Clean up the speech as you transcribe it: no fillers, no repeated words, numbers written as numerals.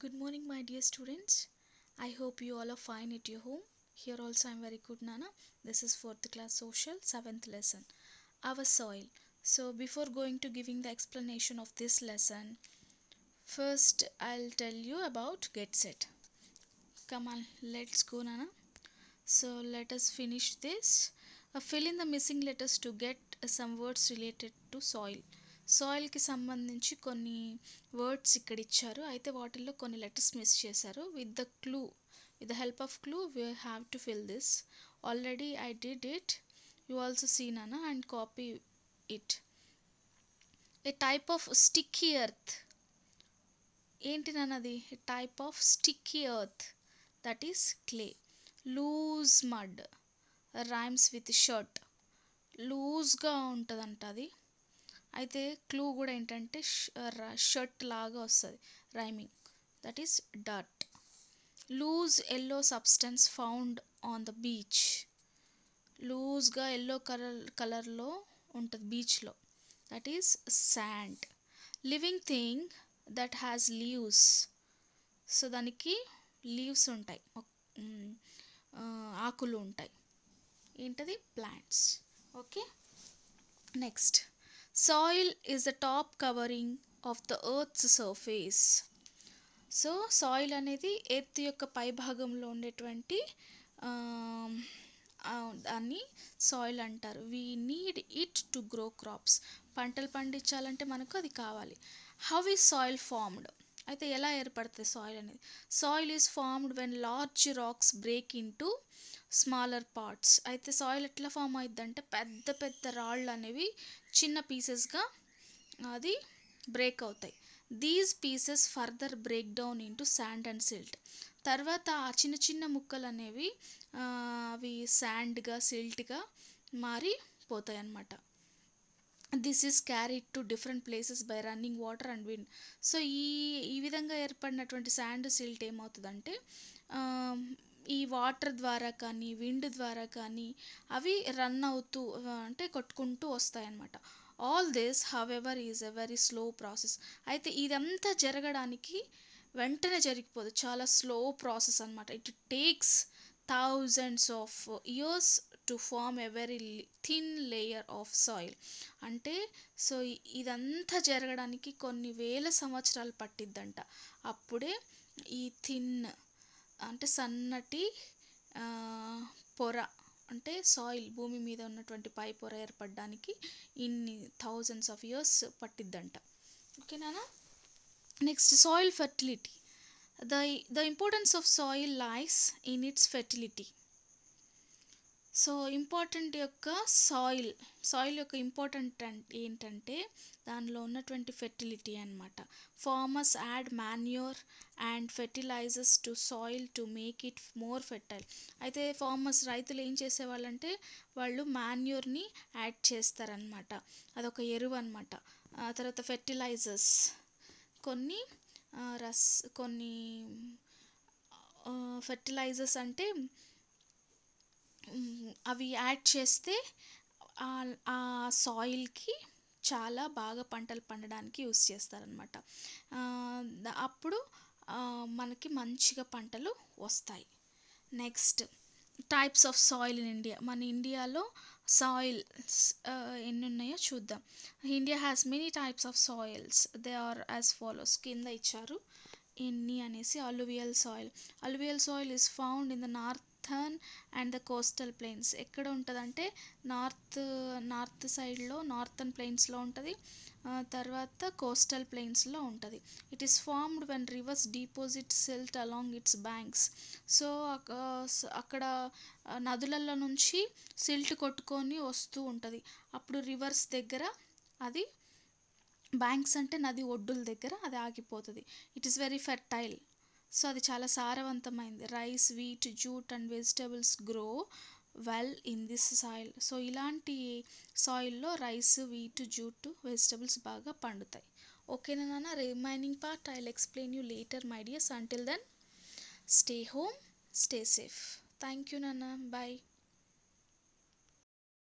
Good morning, my dear students. I hope you all are fine at your home. Here also I am very good, Nana. This is 4th class social 7th lesson. Our soil. So before going to giving the explanation of this lesson, first I'll tell you about get set. Come on, let's go, Nana. So let us finish this. Fill in the missing letters to get some words related to soil. సాయిల్కి సంబంధించి కొన్ని words ఇక్కడ ఇచ్చారు, అయితే వాటిల్లో కొన్ని letters miss చేశారు. With the help of clue we have to fill this. Already I did it. You also see నానా and copy it. A type of sticky earth. ఏంటి నాన్నది? A type of sticky earth, that is clay. Loose mud rhymes with shirt. లూజ్గా ఉంటుందంట అది. అయితే clue కూడా ఏంటంటే shirt లాగా వస్తుంది rhyming, that is dirt. Loose yellow substance found on the beach. లూజ్గా ఎల్లో కలర్లో ఉంటుంది బీచ్లో, that is sand. Living thing that has leaves. So దానికి లీవ్స్ ఉంటాయి, ఆకులు ఉంటాయి. ఏంటది? Plants. Okay, next. Soil is the top covering of the earth's surface. So soil అనేది ఎర్త్ యొక్క పై భాగంలో ఉండేటువంటి దాన్ని సాయిల్ అంటారు. We need it to grow crops. పంటలు పండించాలంటే మనకు అది కావాలి. How is soil formed? అయితే ఎలా ఏర్పడుతుంది సాయిల్ అనేది? Soil is formed when large rocks break into smaller parts. అయితే సాయిల్ ఎట్లా ఫామ్ అవుతుందంటే పెద్ద పెద్ద రాళ్ళు అనేవి చిన్న పీసెస్గా అది బ్రేక్ అవుతాయి. These pieces further break down into sand and silt. తర్వాత ఆ చిన్న చిన్న ముక్కలు అనేవి అవి శాండ్గా సిల్ట్గా మారిపోతాయి అన్నమాట. This is carried to different places by running water and wind. So ఈ విధంగా ఏర్పడినటువంటి శాండ్ సిల్ట్ ఏమవుతుందంటే ఈ వాటర్ ద్వారా కానీ విండ్ ద్వారా కానీ అవి రన్ అవుతూ అంటే కొట్టుకుంటూ వస్తాయి అన్నమాట. All this however is a very slow process. అయితే ఇదంతా జరగడానికి వెంటనే జరిగిపోదు, చాలా స్లో ప్రాసెస్ అనమాట. It takes thousands of years to form a very thin layer of soil. అంటే సో ఇదంతా జరగడానికి కొన్ని వేల సంవత్సరాలు పట్టిద్దంట. అప్పుడే ఈ థిన్ అంటే సన్నటి పొర, అంటే సాయిల్ భూమి మీద ఉన్నటువంటి పై పొర ఏర్పడడానికి ఇన్ని థౌజండ్స్ ఆఫ్ ఇయర్స్ పట్టిద్దంట. ఓకేనా? Next, soil fertility. The importance of soil lies in its fertility. So important యొక్క సాయిల్ యొక్క ఇంపార్టెంట్ ఏంటంటే దానిలో ఉన్నటువంటి ఫెర్టిలిటీ అన్నమాట. Farmers add manure and fertilisers to soil to make it more fertile. అయితే రైతులు ఏం చేసేవాళ్ళంటే వాళ్ళు మాన్యూర్ని యాడ్ చేస్తారనమాట, అదొక ఎరువు అనమాట. తర్వాత ఫెర్టిలైజర్స్ కొన్ని ఫెర్టిలైజర్స్ అంటే అవి యాడ్ చేస్తే ఆ సాయిల్కి చాలా బాగా పంటలు పండడానికి యూస్ చేస్తారనమాట. అప్పుడు మనకి మంచిగా పంటలు వస్తాయి. Next, types of soil in India. మన ఇండియాలో సాయిల్స్ ఎన్ని ఉన్నాయో చూద్దాం. India has many types of soils. They are as follows. కింద ఇచ్చారు ఎన్ని అనేసి. Alluvial soil is found in the northern and the coastal plains. ఎక్కడ ఉంటుందంటే నార్త్ సైడ్లో, నార్థన్ ప్లెయిన్స్లో ఉంటుంది, తర్వాత కోస్టల్ ప్లెయిన్స్లో ఉంటుంది. It is formed when reverse deposit silt along it's banks. So అక్కడ నదులలో నుంచి సిల్ట్ కొట్టుకొని వస్తూ ఉంటుంది. అప్పుడు రివర్స్ దగ్గర అది, బ్యాంక్స్ అంటే నది ఒడ్డుల దగ్గర అది ఆగిపోతుంది. It is very fertile. So అది చాలా సారవంతమైంది. Rice, wheat, jute and vegetables grow well in this soil. So ఇలాంటి సాయిల్లో రైస్, వీట్, జూట్, వెజిటబుల్స్ బాగా పండుతాయి. ఓకేనా నాన్న? Remaining part I will explain you later my dears. Until then stay home, stay safe. Thank you నాన్న. Bye.